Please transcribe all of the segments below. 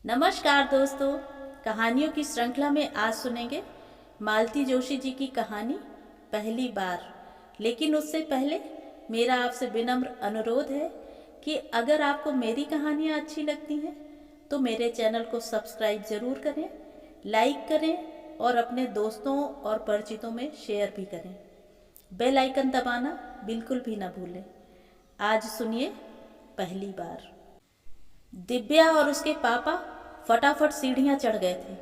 नमस्कार दोस्तों, कहानियों की श्रृंखला में आज सुनेंगे मालती जोशी जी की कहानी पहली बार। लेकिन उससे पहले मेरा आपसे विनम्र अनुरोध है कि अगर आपको मेरी कहानियाँ अच्छी लगती हैं तो मेरे चैनल को सब्सक्राइब ज़रूर करें, लाइक करें और अपने दोस्तों और परिचितों में शेयर भी करें। बेल आइकन दबाना बिल्कुल भी ना भूलें। आज सुनिए पहली बार। दिव्या और उसके पापा फटाफट सीढ़ियां चढ़ गए थे।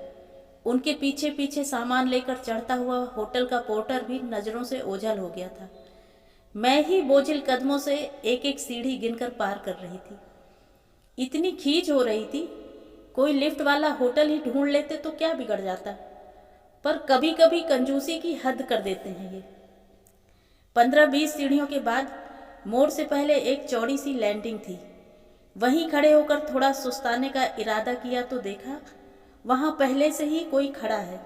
उनके पीछे पीछे सामान लेकर चढ़ता हुआ होटल का पोर्टर भी नज़रों से ओझल हो गया था। मैं ही बोझिल कदमों से एक एक सीढ़ी गिनकर पार कर रही थी। इतनी खींच हो रही थी, कोई लिफ्ट वाला होटल ही ढूंढ लेते तो क्या बिगड़ जाता, पर कभी कभी कंजूसी की हद कर देते हैं ये। 15-20 सीढ़ियों के बाद मोड़ से पहले एक चौड़ी सी लैंडिंग थी। वहीं खड़े होकर थोड़ा सुस्ताने का इरादा किया तो देखा वहां पहले से ही कोई खड़ा है।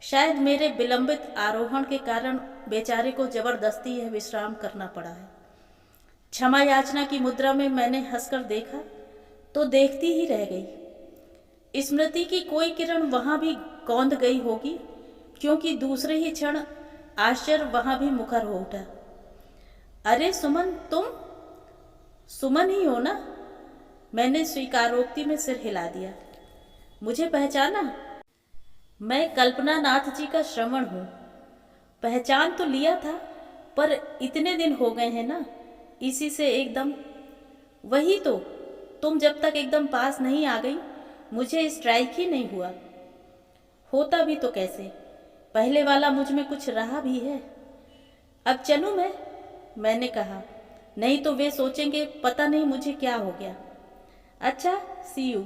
शायद मेरे विलंबित आरोहण के कारण बेचारे को जबरदस्ती यह विश्राम करना पड़ा है। क्षमा याचना की मुद्रा में मैंने हंसकर देखा तो देखती ही रह गई। स्मृति की कोई किरण वहां भी कौंध गई होगी, क्योंकि दूसरे ही क्षण आश्चर्य वहां भी मुखर हो उठा। अरे सुमन, तुम सुमन ही हो ना? मैंने स्वीकारोक्ति में सिर हिला दिया। मुझे पहचाना? मैं कल्पना नाथ जी का श्रवण हूँ। पहचान तो लिया था, पर इतने दिन हो गए हैं ना, इसी से एकदम। वही तो, तुम जब तक एकदम पास नहीं आ गई मुझे स्ट्राइक ही नहीं हुआ। होता भी तो कैसे, पहले वाला मुझ में कुछ रहा भी है। अब चलूँ मैंने कहा। नहीं तो वे सोचेंगे पता नहीं मुझे क्या हो गया। अच्छा, सी यू,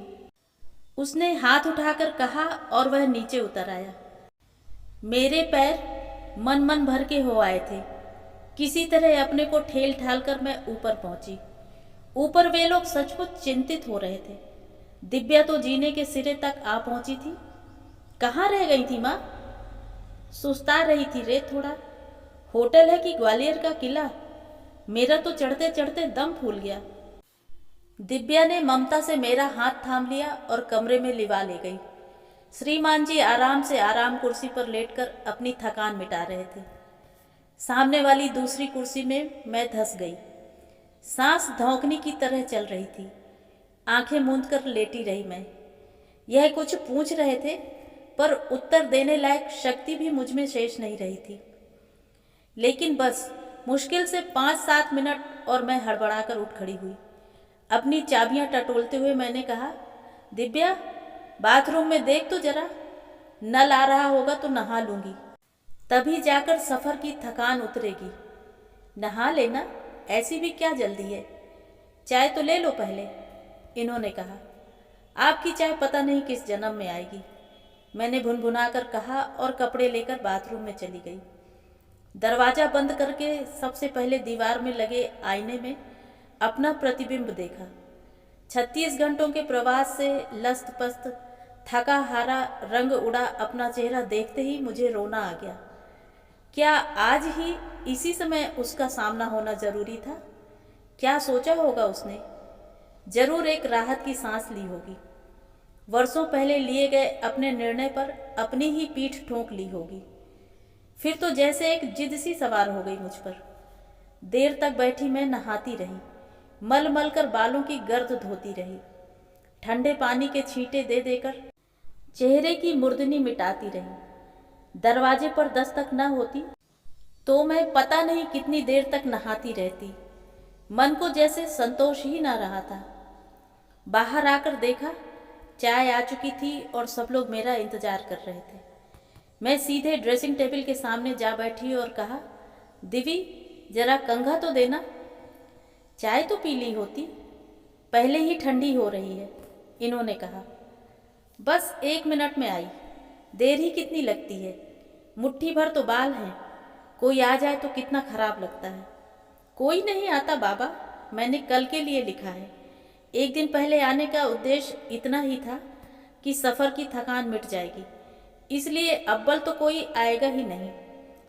उसने हाथ उठाकर कहा और वह नीचे उतर आया। मेरे पैर मन मन भर के हो आए थे। किसी तरह अपने को ठेल ठाल कर मैं ऊपर पहुंची। ऊपर वे लोग सचमुच चिंतित हो रहे थे। दिव्या तो जीने के सिरे तक आ पहुंची थी। कहाँ रह गई थी माँ? सुस्ता रही थी रे थोड़ा। होटल है कि ग्वालियर का किला? मेरा तो चढ़ते चढ़ते दम फूल गया। दिव्या ने ममता से मेरा हाथ थाम लिया और कमरे में लिवा ले गई। श्रीमान जी आराम से आराम कुर्सी पर लेटकर अपनी थकान मिटा रहे थे। सामने वाली दूसरी कुर्सी में मैं धंस गई। सांस धौंकनी की तरह चल रही थी। आंखें मूंद कर लेटी रही मैं। यह कुछ पूछ रहे थे, पर उत्तर देने लायक शक्ति भी मुझ में शेष नहीं रही थी। लेकिन बस मुश्किल से 5-7 मिनट और मैं हड़बड़ाकर उठ खड़ी हुई। अपनी चाबियां टटोलते हुए मैंने कहा, दिव्या, बाथरूम में देख तो जरा, नल आ रहा होगा तो नहा लूंगी, तभी जाकर सफ़र की थकान उतरेगी। नहा लेना, ऐसी भी क्या जल्दी है? चाय तो ले लो पहले, इन्होंने कहा। आपकी चाय पता नहीं किस जन्म में आएगी, मैंने भुनभुनाकर कहा और कपड़े लेकर बाथरूम में चली गई। दरवाज़ा बंद करके सबसे पहले दीवार में लगे आईने में अपना प्रतिबिंब देखा। 36 घंटों के प्रवास से लस्त पस्त थका हारा रंग उड़ा अपना चेहरा देखते ही मुझे रोना आ गया। क्या आज ही इसी समय उसका सामना होना जरूरी था? क्या सोचा होगा उसने? जरूर एक राहत की सांस ली होगी। वर्षों पहले लिए गए अपने निर्णय पर अपनी ही पीठ ठोंक ली होगी। फिर तो जैसे एक जिद सी सवार हो गई मुझ पर। देर तक बैठी मैं नहाती रही, मल मल कर बालों की गर्द धोती रही, ठंडे पानी के छींटे दे देकर चेहरे की मुर्दनी मिटाती रही। दरवाजे पर दस्तक न होती तो मैं पता नहीं कितनी देर तक नहाती रहती। मन को जैसे संतोष ही ना रहा था। बाहर आकर देखा चाय आ चुकी थी और सब लोग मेरा इंतजार कर रहे थे। मैं सीधे ड्रेसिंग टेबल के सामने जा बैठी और कहा, दिवी, जरा कंघा तो देना। चाय तो पी ली होती, पहले ही ठंडी हो रही है, इन्होंने कहा। बस 1 मिनट में आई, देर ही कितनी लगती है, मुट्ठी भर तो बाल हैं, कोई आ जाए तो कितना खराब लगता है। कोई नहीं आता बाबा, मैंने कल के लिए लिखा है। एक दिन पहले आने का उद्देश्य इतना ही था कि सफ़र की थकान मिट जाएगी, इसलिए अव्वल तो कोई आएगा ही नहीं,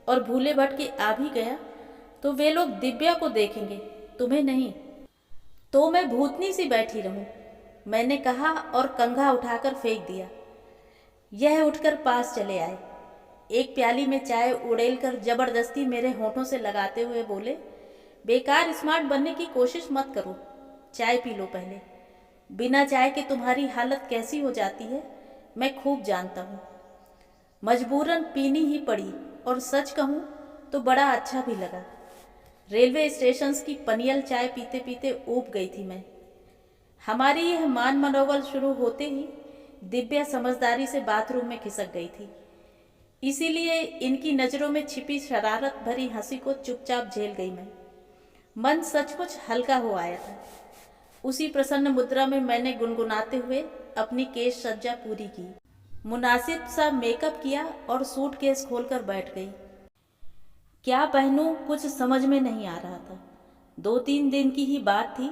और भूले भटके आ भी गया तो वे लोग दिव्या को देखेंगे, तुम्हें नहीं। तो मैं भूतनी सी बैठी रहूं। मैंने कहा और कंघा उठाकर फेंक दिया। यह उठकर पास चले आए। एक प्याली में चाय उड़ेलकर जबरदस्ती मेरे होठों से लगाते हुए बोले, बेकार स्मार्ट बनने की कोशिश मत करो, चाय पी लो पहले। बिना चाय के तुम्हारी हालत कैसी हो जाती है मैं खूब जानता हूँ। मजबूरन पीनी ही पड़ी और सच कहूँ तो बड़ा अच्छा भी लगा। रेलवे स्टेशन की पनियल चाय पीते पीते ऊब गई थी मैं। हमारी यह मान मनोबल शुरू होते ही दिव्या समझदारी से बाथरूम में खिसक गई थी, इसीलिए इनकी नज़रों में छिपी शरारत भरी हंसी को चुपचाप झेल गई मैं। मन सचमुच हल्का हो आया था। उसी प्रसन्न मुद्रा में मैंने गुनगुनाते हुए अपनी केश सज्जा पूरी की, मुनासिब सा मेकअप किया और सूटकेस खोलकर बैठ गई। क्या पहनूं कुछ समझ में नहीं आ रहा था। 2-3 दिन की ही बात थी,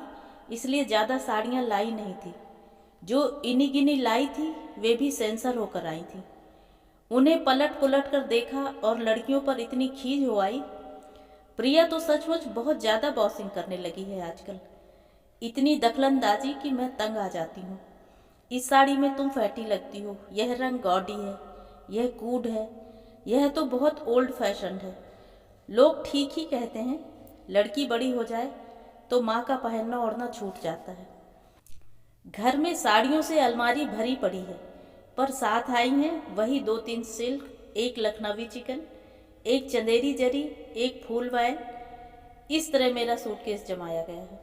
इसलिए ज़्यादा साड़ियाँ लाई नहीं थी। जो इनी गिनी लाई थी वे भी सेंसर होकर आई थी। उन्हें पलट पुलट कर देखा और लड़कियों पर इतनी खींच हो आई। प्रिया तो सचमुच बहुत ज़्यादा बॉसिंग करने लगी है आजकल, इतनी दखलंदाजी कि मैं तंग आ जाती हूँ। इस साड़ी में तुम फैटी लगती हो, यह रंग गॉडी है, यह कूड है, यह तो बहुत ओल्ड फैशन है। लोग ठीक ही कहते हैं, लड़की बड़ी हो जाए तो माँ का पहनना ओढ़ना छूट जाता है। घर में साड़ियों से अलमारी भरी पड़ी है, पर साथ आई हैं वही 2-3 सिल्क, एक लखनवी चिकन, एक चंदेरी जरी, एक फूल वायल। इस तरह मेरा सूटकेस जमाया गया है।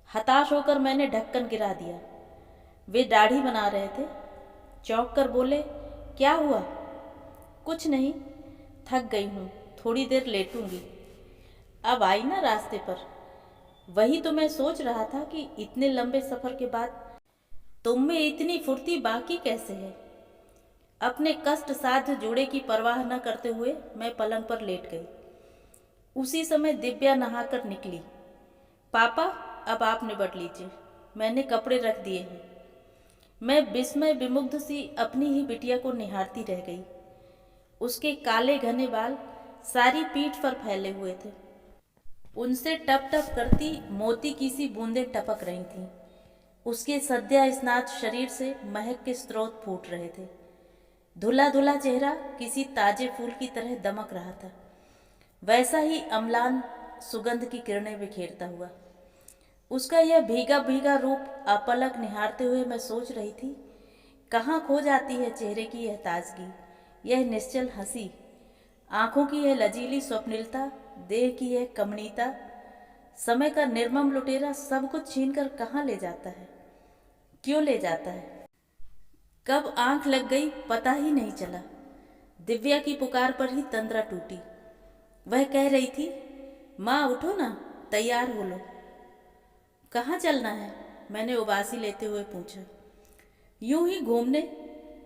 हताश होकर मैंने ढक्कन गिरा दिया। वे दाढ़ी बना रहे थे। चौंक कर बोले, क्या हुआ? कुछ नहीं, थक गई हूँ, थोड़ी देर लेटूंगी। अब आई ना रास्ते पर। वही तो मैं सोच रहा था कि इतने लंबे सफ़र के बाद तुम में इतनी फुर्ती बाकी कैसे है। अपने कष्ट साध्य जोड़े की परवाह न करते हुए मैं पलंग पर लेट गई। उसी समय दिव्या नहाकर निकली। पापा, अब आप निबट लीजिए, मैंने कपड़े रख दिए हैं। मैं विस्मय विमुग्ध सी अपनी ही बिटिया को निहारती रह गई। उसके काले घने बाल सारी पीठ पर फैले हुए थे। उनसे टप टप करती मोती की सी बूंदें टपक रही थीं। उसके सद्या स्नात शरीर से महक के स्रोत फूट रहे थे। धुला धुला चेहरा किसी ताजे फूल की तरह दमक रहा था, वैसा ही अम्लान सुगंध की किरणें बिखेरता हुआ। उसका यह भीगा भीगा रूप अपलक निहारते हुए मैं सोच रही थी, कहाँ खो जाती है चेहरे की यह ताजगी, यह निश्चल हंसी, आंखों की यह लजीली स्वप्निलता, देह की यह कमनीयता। समय का निर्मम लुटेरा सब कुछ छीन कर कहाँ ले जाता है, क्यों ले जाता है? कब आंख लग गई पता ही नहीं चला। दिव्या की पुकार पर ही तंद्रा टूटी। वह कह रही थी, माँ उठो ना, तैयार हो लो। कहाँ चलना है? मैंने उबासी लेते हुए पूछा। यूं ही घूमने,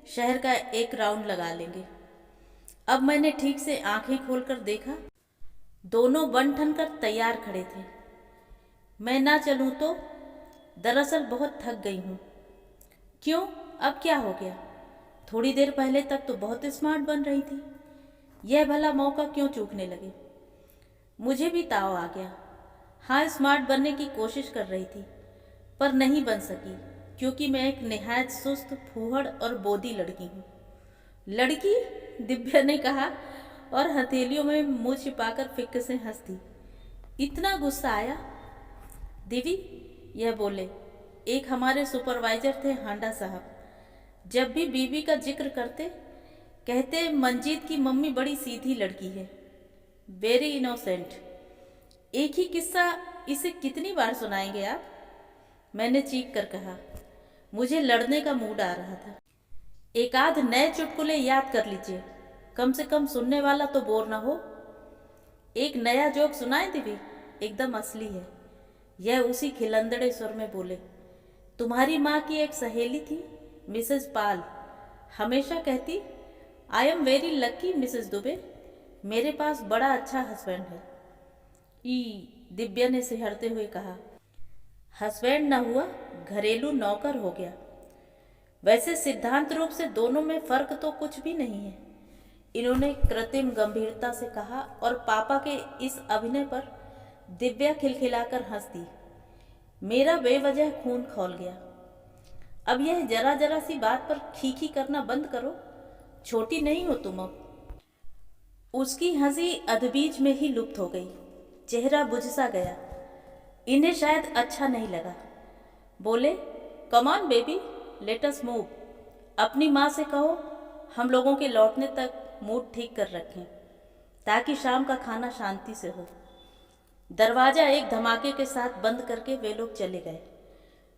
शहर का एक राउंड लगा लेंगे। अब मैंने ठीक से आंखें खोलकर देखा, दोनों बन ठन कर तैयार खड़े थे। मैं ना चलूं तो? दरअसल बहुत थक गई हूँ। क्यों, अब क्या हो गया? थोड़ी देर पहले तक तो बहुत स्मार्ट बन रही थी। यह भला मौका क्यों चूकने लगे? मुझे भी ताव आ गया। हाँ, स्मार्ट बनने की कोशिश कर रही थी, पर नहीं बन सकी, क्योंकि मैं एक निहायत सुस्त, फूहड़ और बोदी लड़की हूँ। लड़की? दिव्या ने कहा और हथेलियों में मुंह छिपाकर फिक्र से हंस दी। इतना गुस्सा आया? दीदी, यह बोले। एक हमारे सुपरवाइजर थे हांडा साहब, जब भी बीवी का जिक्र करते कहते मंजीत की मम्मी बड़ी सीधी लड़की है, वेरी इनोसेंट। एक ही किस्सा इसे कितनी बार सुनाएंगे आप? मैंने चीख कर कहा। मुझे लड़ने का मूड आ रहा था। एक आध नए चुटकुले याद कर लीजिए, कम से कम सुनने वाला तो बोर ना हो। एक नया जोक सुनाए दीदी, एकदम असली है। यह उसी खिलंदड़े स्वर में बोले। तुम्हारी माँ की एक सहेली थी, मिसेस पाल, हमेशा कहती, I am very lucky Mrs Dubey, मेरे पास बड़ा अच्छा हस्बैंड है। दिव्या ने सिहरते हुए कहा। हस्बैंड न हुआ, घरेलू नौकर हो गया। वैसे सिद्धांत रूप से दोनों में फर्क तो कुछ भी नहीं है, इन्होंने कृत्रिम गंभीरता से कहा और पापा के इस अभिनय पर दिव्या खिलखिलाकर हंस दी। मेरा बेवजह खून खौल गया। अब यह जरा जरा सी बात पर खीखी करना बंद करो, छोटी नहीं हो तुम अब। उसकी हंसी अधबीज में ही लुप्त हो गई, चेहरा बुझ सा गया। इन्हें शायद अच्छा नहीं लगा। बोले, come on baby, let us move. अपनी माँ से कहो हम लोगों के लौटने तक मूड ठीक कर रखें, ताकि शाम का खाना शांति से हो। दरवाज़ा एक धमाके के साथ बंद करके वे लोग चले गए।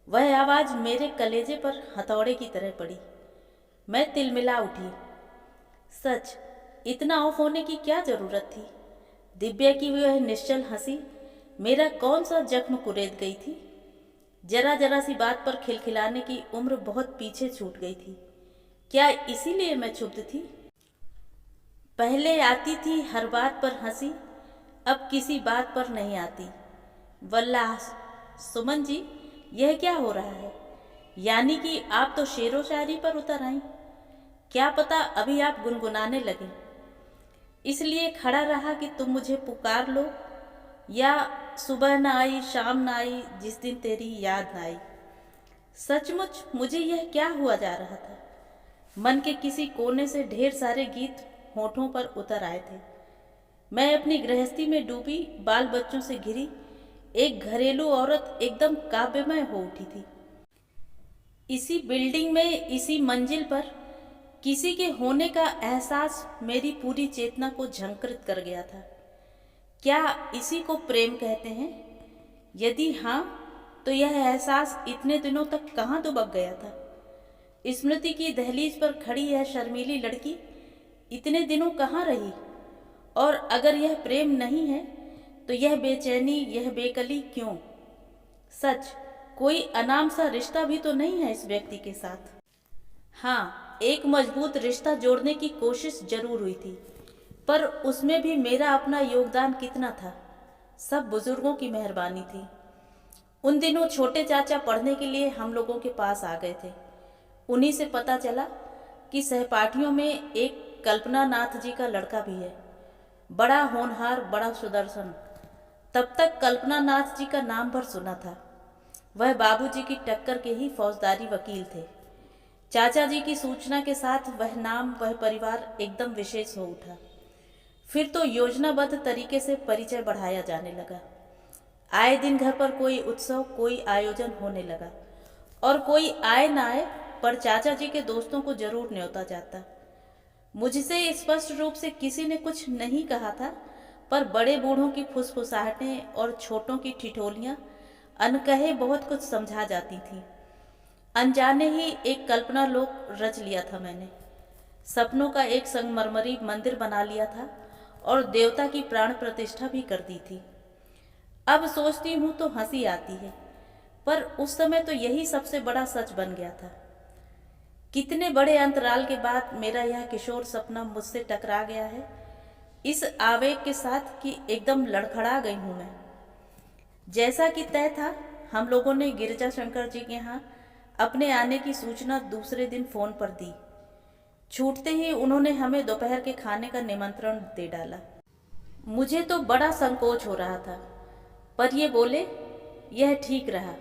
वह आवाज़ मेरे कलेजे पर हथौड़े की तरह पड़ी। मैं तिलमिला उठी। सच, इतना ऑफ होने की क्या ज़रूरत थी? दिव्या की वह निश्चल हंसी मेरा कौन सा जख्म कुरेद गई थी। जरा जरा सी बात पर खिलखिलाने की उम्र बहुत पीछे छूट गई थी। क्या इसीलिए मैं क्षुब्ध थी? पहले आती थी हर बात पर हंसी, अब किसी बात पर नहीं आती। वल्लाह सुमन जी, यह क्या हो रहा है? यानी कि आप तो शेरो शायरी पर उतर आईं। क्या पता अभी आप गुनगुनाने लगें, इसलिए खड़ा रहा कि तुम मुझे पुकार लो, या सुबह न आई शाम न आई जिस दिन तेरी याद न आई। सचमुच मुझे यह क्या हुआ जा रहा था? मन के किसी कोने से ढेर सारे गीत होठों पर उतर आए थे। मैं अपनी गृहस्थी में डूबी, बाल बच्चों से घिरी एक घरेलू औरत एकदम काव्यमय हो उठी थी। इसी बिल्डिंग में, इसी मंजिल पर किसी के होने का एहसास मेरी पूरी चेतना को झंकृत कर गया था। क्या इसी को प्रेम कहते हैं? यदि हाँ, तो यह एहसास इतने दिनों तक कहाँ दुबक गया था? स्मृति की दहलीज पर खड़ी यह शर्मीली लड़की इतने दिनों कहाँ रही? और अगर यह प्रेम नहीं है तो यह बेचैनी, यह बेकली क्यों? सच, कोई अनाम सा रिश्ता भी तो नहीं है इस व्यक्ति के साथ। हाँ, एक मजबूत रिश्ता जोड़ने की कोशिश जरूर हुई थी, पर उसमें भी मेरा अपना योगदान कितना था? सब बुजुर्गों की मेहरबानी थी। उन दिनों छोटे चाचा पढ़ने के लिए हम लोगों के पास आ गए थे। उन्हीं से पता चला कि सहपाठियों में एक कल्पना नाथ जी का लड़का भी है, बड़ा होनहार, बड़ा सुदर्शन। तब तक कल्पना नाथ जी का नाम भर सुना था। वह बाबूजी की टक्कर के ही फौजदारी वकील थे। चाचा जी की सूचना के साथ वह नाम, वह परिवार एकदम विशेष हो उठा। फिर तो योजनाबद्ध तरीके से परिचय बढ़ाया जाने लगा। आए दिन घर पर कोई उत्सव, कोई आयोजन होने लगा, और कोई आए ना आए पर चाचा जी के दोस्तों को जरूर न्योता जाता। मुझसे स्पष्ट रूप से किसी ने कुछ नहीं कहा था, पर बड़े बूढ़ों की फुसफुसाहटें और छोटों की ठिठोलियां अनकहे बहुत कुछ समझा जाती थीं। अनजाने ही एक कल्पना लोक रच लिया था मैंने। सपनों का एक संगमरमरी मंदिर बना लिया था और देवता की प्राण प्रतिष्ठा भी कर दी थी। अब सोचती हूँ तो हंसी आती है, पर उस समय तो यही सबसे बड़ा सच बन गया था। कितने बड़े अंतराल के बाद मेरा यह किशोर सपना मुझसे टकरा गया है, इस आवेग के साथ कि एकदम लड़खड़ा गई हूँ मैं। जैसा कि तय था, हम लोगों ने गिरजा शंकर जी के यहाँ अपने आने की सूचना दूसरे दिन फोन पर दी। छूटते ही उन्होंने हमें दोपहर के खाने का निमंत्रण दे डाला। मुझे तो बड़ा संकोच हो रहा था, पर ये बोले, यह ठीक रहा।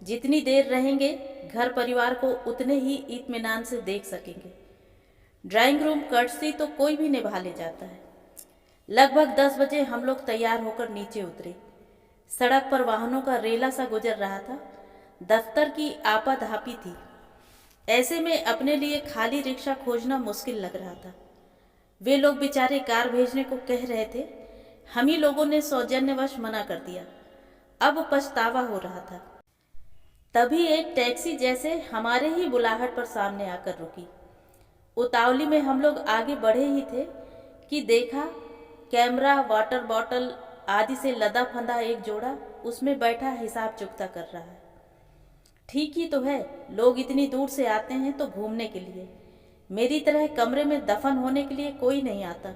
जितनी देर रहेंगे घर परिवार को उतने ही इत्मीनान से देख सकेंगे। ड्राइंग रूम कर्टसी तो कोई भी निभा ले जाता है। लगभग 10 बजे हम लोग तैयार होकर नीचे उतरे। सड़क पर वाहनों का रेला सा गुजर रहा था। दफ्तर की आपाधापी थी। ऐसे में अपने लिए खाली रिक्शा खोजना मुश्किल लग रहा था। वे लोग बेचारे कार भेजने को कह रहे थे, हम ही लोगों ने सौजन्यवश मना कर दिया। अब पछतावा हो रहा था। तभी एक टैक्सी जैसे हमारे ही बुलाहट पर सामने आकर रुकी। उतावली में हम लोग आगे बढ़े ही थे कि देखा, कैमरा, वाटर बॉटल आदि से लदा फंदा एक जोड़ा उसमें बैठा हिसाब चुकता कर रहा है। ठीक ही तो है, लोग इतनी दूर से आते हैं तो घूमने के लिए। मेरी तरह कमरे में दफन होने के लिए कोई नहीं आता।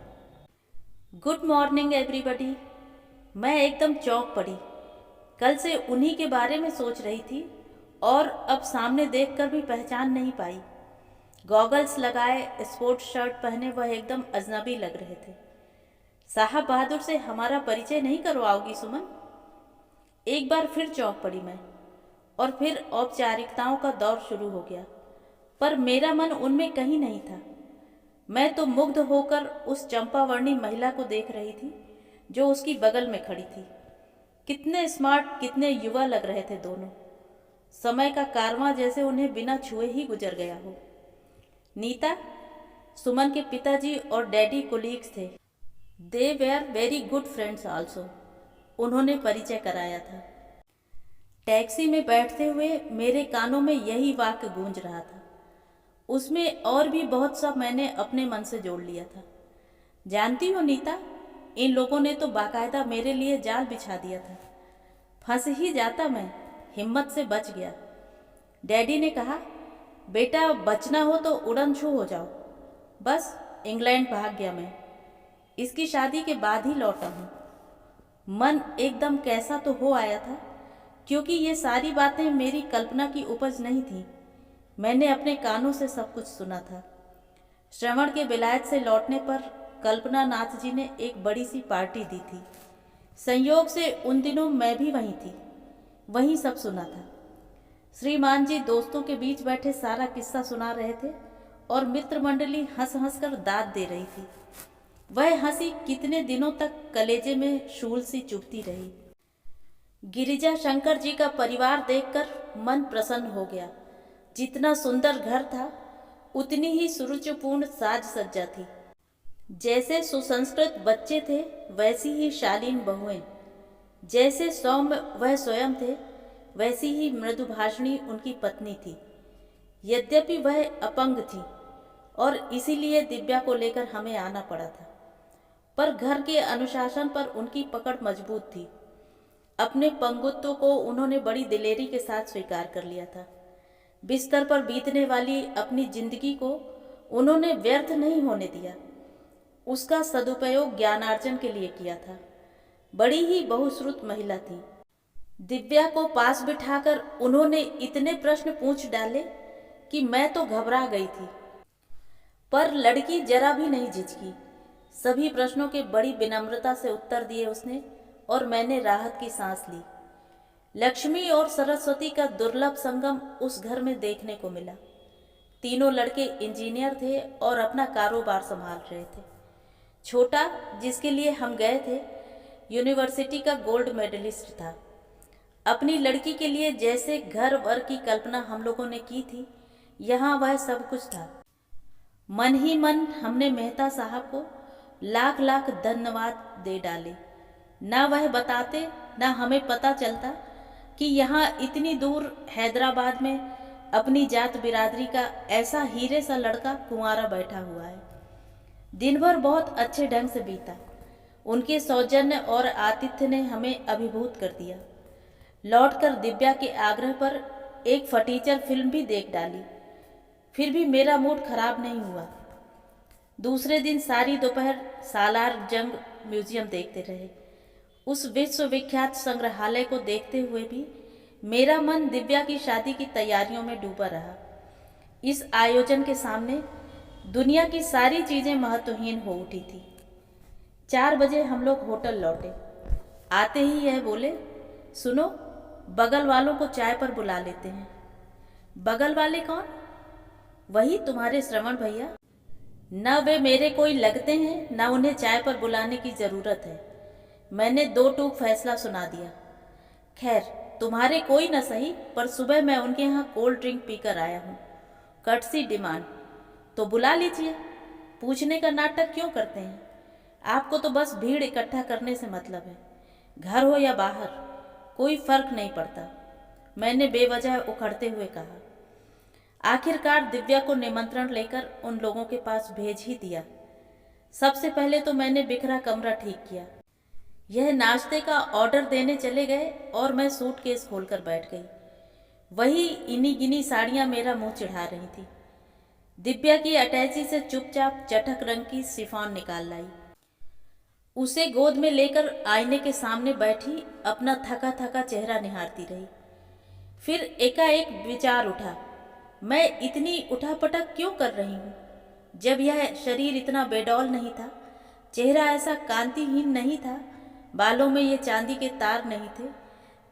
Good morning everybody. मैं एकदम चौंक पड़ी। कल से उन्हीं के बारे में सोच रही थी और अब सामने देखकर भी पहचान नहीं पाई। गॉगल्स लगाए, स्पोर्ट शर्ट पहने वह एकदम अजनबी लग रहे थे। साहब बहादुर से हमारा परिचय नहीं करवाओगी सुमन? एक बार फिर चौंक पड़ी मैं। और फिर औपचारिकताओं का दौर शुरू हो गया। पर मेरा मन उनमें कहीं नहीं था। मैं तो मुग्ध होकर उस चंपावर्णी महिला को देख रही थी जो उसकी बगल में खड़ी थी। कितने स्मार्ट, कितने युवा लग रहे थे दोनों। समय का कारवां जैसे उन्हें बिना छुए ही गुजर गया हो। नीता, सुमन के पिताजी और डैडी कोलीग्स थे। They were very good friends also. उन्होंने परिचय कराया था। टैक्सी में बैठते हुए मेरे कानों में यही वाक्य गूंज रहा था। उसमें और भी बहुत सा मैंने अपने मन से जोड़ लिया था। जानती हो नीता, इन लोगों ने तो बाकायदा मेरे लिए जाल बिछा दिया था। फंस ही जाता मैं, हिम्मत से बच गया। डैडी ने कहा, बेटा बचना हो तो उड़न छू हो जाओ। बस इंग्लैंड भाग गया मैं। इसकी शादी के बाद ही लौटा हूँ। मन एकदम कैसा तो हो आया था, क्योंकि ये सारी बातें मेरी कल्पना की उपज नहीं थी। मैंने अपने कानों से सब कुछ सुना था। श्रवण के विलायत से लौटने पर कल्पना नाथ जी ने एक बड़ी सी पार्टी दी थी। संयोग से उन दिनों मैं भी वहीं थी, वहीं सब सुना था। श्रीमान जी दोस्तों के बीच बैठे सारा किस्सा सुना रहे थे और मित्र मंडली हंस हंस कर दाद दे रही थी। वह हंसी कितने दिनों तक कलेजे में शूल सी चुभती रही। गिरिजा शंकर जी का परिवार देखकर मन प्रसन्न हो गया। जितना सुंदर घर था, उतनी ही सुरुचिपूर्ण साज सज्जा थी। जैसे सुसंस्कृत बच्चे थे, वैसी ही शालीन बहुएं। जैसे सौम्य वह स्वयं थे, वैसी ही मृदुभाषिणी उनकी पत्नी थी। यद्यपि वह अपंग थी और इसीलिए दिव्या को लेकर हमें आना पड़ा था, पर घर के अनुशासन पर उनकी पकड़ मजबूत थी। अपने पंगुत्व को उन्होंने बड़ी दिलेरी के साथ स्वीकार कर लिया था। बिस्तर पर बीतने वाली अपनी जिंदगी को उन्होंने व्यर्थ नहीं होने दिया। उसका सदुपयोग ज्ञानार्जन के लिए किया था। बड़ी ही बहुश्रुत महिला थी। दिव्या को पास बिठाकर उन्होंने इतने प्रश्न पूछ डाले कि मैं तो घबरा गई थी, पर लड़की जरा भी नहीं झिझकी। सभी प्रश्नों के बड़ी विनम्रता से उत्तर दिए उसने और मैंने राहत की सांस ली। लक्ष्मी और सरस्वती का दुर्लभ संगम उस घर में देखने को मिला। तीनों लड़के इंजीनियर थे और अपना कारोबार संभाल रहे थे। छोटा, जिसके लिए हम गए थे, यूनिवर्सिटी का गोल्ड मेडलिस्ट था। अपनी लड़की के लिए जैसे घर वर की कल्पना हम लोगों ने की थी, यहाँ वह सब कुछ था। मन ही मन हमने मेहता साहब को लाख लाख धन्यवाद दे डाले। ना वह बताते, ना हमें पता चलता कि यहाँ इतनी दूर हैदराबाद में अपनी जात बिरादरी का ऐसा हीरे सा लड़का कुंवारा बैठा हुआ है। दिन भर बहुत अच्छे ढंग से बीता। उनके सौजन्य और आतिथ्य ने हमें अभिभूत कर दिया। लौटकर दिव्या के आग्रह पर एक फटीचर फिल्म भी देख डाली। फिर भी मेरा मूड खराब नहीं हुआ। दूसरे दिन सारी दोपहर सालार जंग म्यूजियम देखते रहे। उस विश्वविख्यात संग्रहालय को देखते हुए भी मेरा मन दिव्या की शादी की तैयारियों में डूबा रहा। इस आयोजन के सामने दुनिया की सारी चीजें महत्वहीन हो उठी थी। 4 बजे हम लोग होटल लौटे। आते ही यह बोले, सुनो, बगल वालों को चाय पर बुला लेते हैं। बगल वाले कौन? वही तुम्हारे श्रवण भैया। न वे मेरे कोई लगते हैं, न उन्हें चाय पर बुलाने की जरूरत है। मैंने 2 टूक फैसला सुना दिया। खैर, तुम्हारे कोई न सही, पर सुबह मैं उनके यहाँ कोल्ड ड्रिंक पीकर आया हूँ। कर्टसी डिमांड तो बुला लीजिए। पूछने का नाटक क्यों करते हैं? आपको तो बस भीड़ इकट्ठा करने से मतलब है। घर हो या बाहर, कोई फर्क नहीं पड़ता, मैंने बेवजह उखड़ते हुए कहा। आखिरकार दिव्या को निमंत्रण लेकर उन लोगों के पास भेज ही दिया। सबसे पहले तो मैंने बिखरा कमरा ठीक किया। यह नाश्ते का ऑर्डर देने चले गए और मैं सूटकेस खोलकर बैठ गई। वही इन्हीं गिनी साड़ियाँ मेरा मुंह चिढ़ा रही थी। दिव्या की अटैची से चुपचाप चटक रंग की शिफॉन निकाल लाई। उसे गोद में लेकर आईने के सामने बैठी अपना थका थका चेहरा निहारती रही। फिर एकाएक विचार उठा, मैं इतनी उठापटक क्यों कर रही हूँ? जब यह शरीर इतना बेडौल नहीं था, चेहरा ऐसा कांतिहीन नहीं था, बालों में ये चांदी के तार नहीं थे,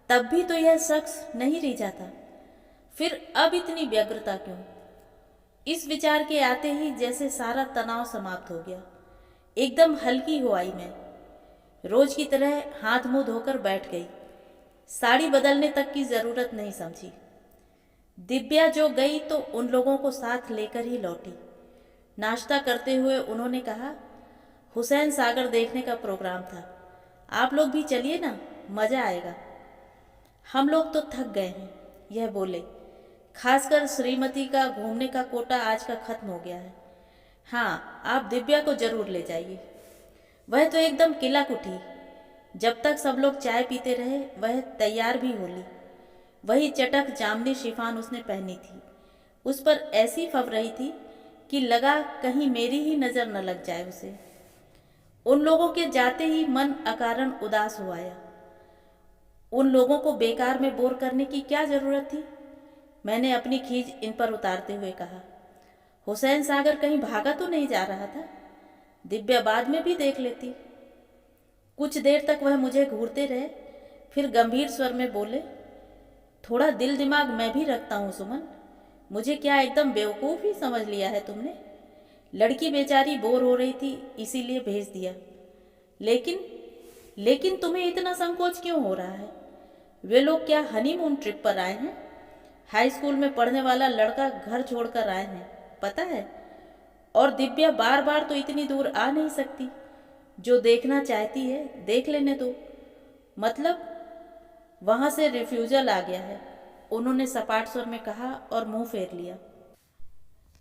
तब भी तो यह शख्स नहीं रिझा था, फिर अब इतनी व्यग्रता क्यों? इस विचार के आते ही जैसे सारा तनाव समाप्त हो गया। एकदम हल्की हो आई मैं। रोज की तरह हाथ मुंह धोकर बैठ गई। साड़ी बदलने तक की जरूरत नहीं समझी। दिव्या जो गई तो उन लोगों को साथ लेकर ही लौटी। नाश्ता करते हुए उन्होंने कहा, हुसैन सागर देखने का प्रोग्राम था, आप लोग भी चलिए ना, मज़ा आएगा। हम लोग तो थक गए हैं, यह बोले। खासकर श्रीमती का घूमने का कोटा आज का खत्म हो गया है। हाँ, आप दिव्या को जरूर ले जाइए। वह तो एकदम किला उठी। जब तक सब लोग चाय पीते रहे वह तैयार भी हो ली। वही चटक जामनी शिफान उसने पहनी थी। उस पर ऐसी फब रही थी कि लगा कहीं मेरी ही नज़र न लग जाए उसे। उन लोगों के जाते ही मन अकारण उदास हो आया। उन लोगों को बेकार में बोर करने की क्या जरूरत थी? मैंने अपनी खीज इन पर उतारते हुए कहा, हुसैन सागर कहीं भागा तो नहीं जा रहा था? दिव्या बाद में भी देख लेती। कुछ देर तक वह मुझे घूरते रहे, फिर गंभीर स्वर में बोले, थोड़ा दिल दिमाग मैं भी रखता हूँ सुमन। मुझे क्या एकदम बेवकूफ़ ही समझ लिया है तुमने? लड़की बेचारी बोर हो रही थी इसीलिए भेज दिया। लेकिन तुम्हें इतना संकोच क्यों हो रहा है? वे लोग क्या हनीमून ट्रिप पर आए हैं? हाई स्कूल में पढ़ने वाला लड़का घर छोड़कर आए हैं, पता है? और दिव्या बार बार तो इतनी दूर आ नहीं सकती। जो देखना चाहती है देख लेने दो। मतलब वहां से रिफ्यूजल आ गया है, उन्होंने सपाट स्वर में कहा और मुंह फेर लिया।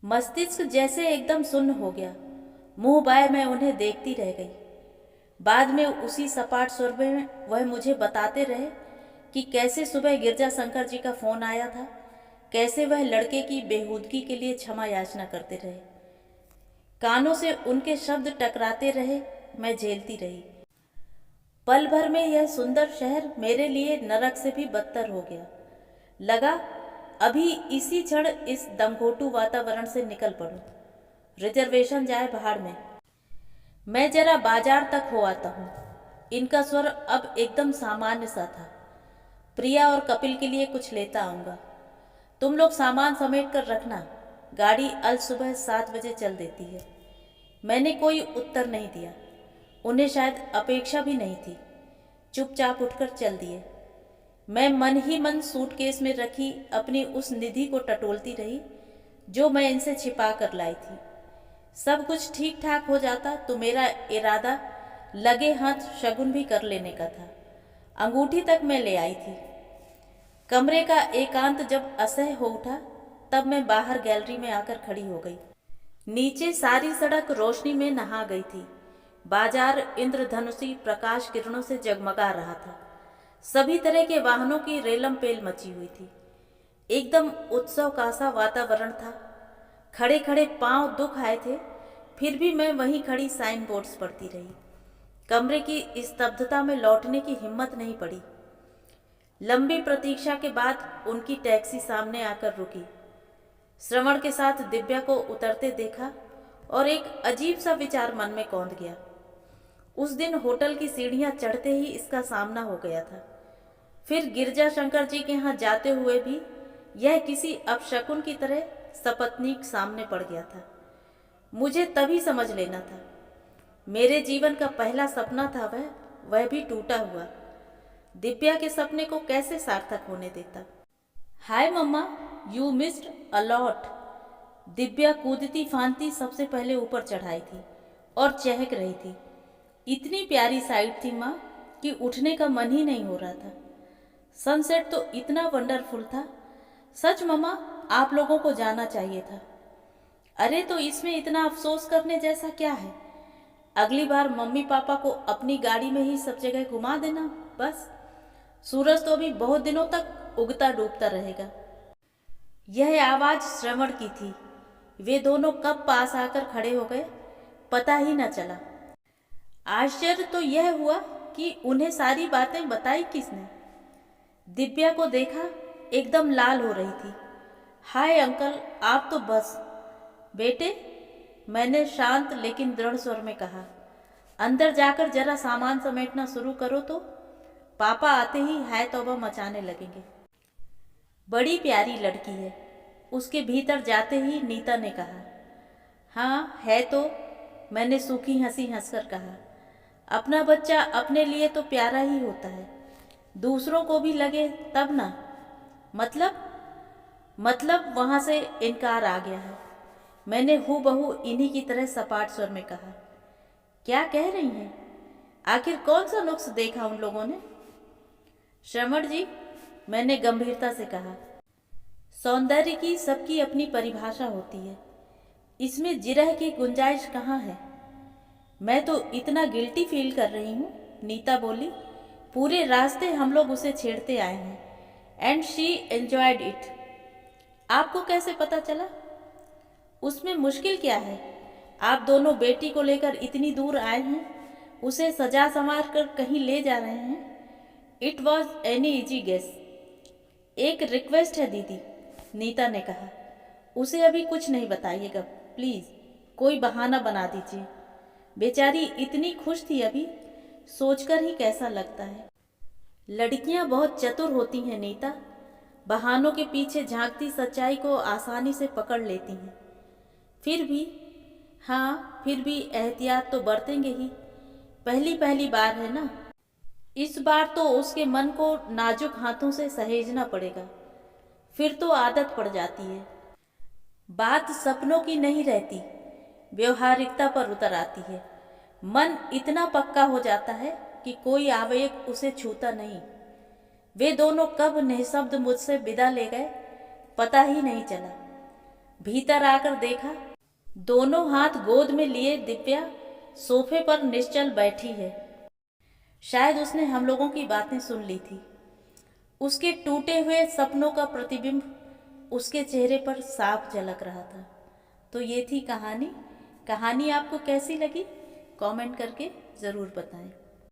मस्तिष्क जैसे एकदम सुन्न हो गया। मुंह बाय मैं उन्हें देखती रह गई। बाद में उसी सपाट स्वर में वह मुझे बताते रहे कि कैसे सुबह गिरजा शंकर जी का फोन आया था, कैसे वह लड़के की बेहूदगी के लिए क्षमा याचना करते रहे। कानों से उनके शब्द टकराते रहे, मैं झेलती रही। पल भर में यह सुंदर शहर मेरे लिए नरक से भी बदतर हो गया। लगा अभी इसी क्षण इस दमघोटू वातावरण से निकल पड़ूं। रिजर्वेशन जाए भाड़ में। मैं जरा बाजार तक हो आता हूँ। इनका स्वर अब एकदम सामान्य सा था। प्रिया और कपिल के लिए कुछ लेता आऊँगा। तुम लोग सामान समेट कर रखना, गाड़ी अल सुबह 7 बजे चल देती है। मैंने कोई उत्तर नहीं दिया। उन्हें शायद अपेक्षा भी नहीं थी। चुपचाप उठकर चल दिए। मैं मन ही मन सूटकेस में रखी अपनी उस निधि को टटोलती रही जो मैं इनसे छिपा कर लाई थी। सब कुछ ठीक ठाक हो जाता तो मेरा इरादा लगे हाथ शगुन भी कर लेने का था। अंगूठी तक मैं ले आई थी। कमरे का एकांत जब असह्य हो उठा तब मैं बाहर गैलरी में आकर खड़ी हो गई। नीचे सारी सड़क रोशनी में नहा गई थी। बाजार इंद्रधनुषी प्रकाश किरणों से जगमगा रहा था। सभी तरह के वाहनों की रेलम पेल मची हुई थी। एकदम उत्सव का सा वातावरण था। खड़े खड़े पांव दुख आए थे, फिर भी मैं वहीं खड़ी साइन बोर्ड्स पढ़ती रही। कमरे की स्तब्धता में लौटने की हिम्मत नहीं पड़ी। लंबी प्रतीक्षा के बाद उनकी टैक्सी सामने आकर रुकी। श्रवण के साथ दिव्या को उतरते देखा और एक अजीब सा विचार मन में कौंध गया। उस दिन होटल की सीढ़ियां चढ़ते ही इसका सामना हो गया था। फिर गिरजा शंकर जी के यहाँ जाते हुए भी यह किसी अपशकुन की तरह सपत्नीक सामने पड़ गया था। मुझे तभी समझ लेना था। मेरे जीवन का पहला सपना था वह भी टूटा हुआ। दिव्या के सपने को कैसे सार्थक होने देता। Hi mumma, you missed a lot. Divya कूदती फांदती सबसे पहले ऊपर चढ़ाई थी और चहक रही थी। इतनी प्यारी साइड थी माँ कि उठने का मन ही नहीं हो रहा था। सनसेट तो इतना वंडरफुल था। सच मम्मा, आप लोगों को जाना चाहिए था। अरे तो इसमें इतना अफसोस करने जैसा क्या है? अगली बार मम्मी पापा को अपनी गाड़ी में ही सब जगह घुमा देना बस। सूरज तो अभी बहुत दिनों तक उगता डूबता रहेगा। यह आवाज श्रवण की थी। वे दोनों कब पास आकर खड़े हो गए पता ही न चला। आश्चर्य तो यह हुआ कि उन्हें सारी बातें बताई किसने। दिव्या को देखा, एकदम लाल हो रही थी। हाय अंकल, आप तो बस। बेटे, मैंने शांत लेकिन दृढ़ स्वर में कहा, अंदर जाकर जरा सामान समेटना शुरू करो तो। पापा आते ही हाय तौबा मचाने लगेंगे। बड़ी प्यारी लड़की है, उसके भीतर जाते ही नीता ने कहा। हाँ है तो, मैंने सूखी हंसी हंसकर कहा। अपना बच्चा अपने लिए तो प्यारा ही होता है, दूसरों को भी लगे तब ना। मतलब वहाँ से इनकार आ गया है। मैंने हूबहू इन्हीं की तरह सपाट स्वर में कहा। क्या कह रही हैं? आखिर कौन सा नुक्स देखा उन लोगों ने? श्रवण जी, मैंने गंभीरता से कहा, सौंदर्य की सबकी अपनी परिभाषा होती है, इसमें जिरह की गुंजाइश कहाँ है? मैं तो इतना गिल्टी फील कर रही हूँ, नीता बोली। पूरे रास्ते हम लोग उसे छेड़ते आए हैं एंड शी एंजॉयड इट। आपको कैसे पता चला? उसमें मुश्किल क्या है? आप दोनों बेटी को लेकर इतनी दूर आए हैं, उसे सजा संवार कर कहीं ले जा रहे हैं। It was any easy guess. एक रिक्वेस्ट है दीदी, नीता ने कहा। उसे अभी कुछ नहीं बताइएगा प्लीज़, कोई बहाना बना दीजिए। बेचारी इतनी खुश थी अभी, सोचकर ही कैसा लगता है। लड़कियां बहुत चतुर होती हैं नीता, बहानों के पीछे झांकती सच्चाई को आसानी से पकड़ लेती हैं। फिर भी एहतियात तो बरतेंगे ही। पहली बार है ना, इस बार तो उसके मन को नाजुक हाथों से सहेजना पड़ेगा, फिर तो आदत पड़ जाती है। बात सपनों की नहीं रहती, व्यवहारिकता पर उतर आती है। मन इतना पक्का हो जाता है कि कोई आवेग उसे छूता नहीं। वे दोनों कब निःशब्द मुझसे विदा ले गए, पता ही नहीं चला। भीतर आकर देखा, दोनों हाथ गोद में लिए दिव्या सोफे पर निश्चल बैठी है। शायद उसने हम लोगों की बातें सुन ली थी। उसके टूटे हुए सपनों का प्रतिबिंब उसके चेहरे पर साफ झलक रहा था। तो ये थी कहानी। कहानी आपको कैसी लगी कमेंट करके ज़रूर बताएं।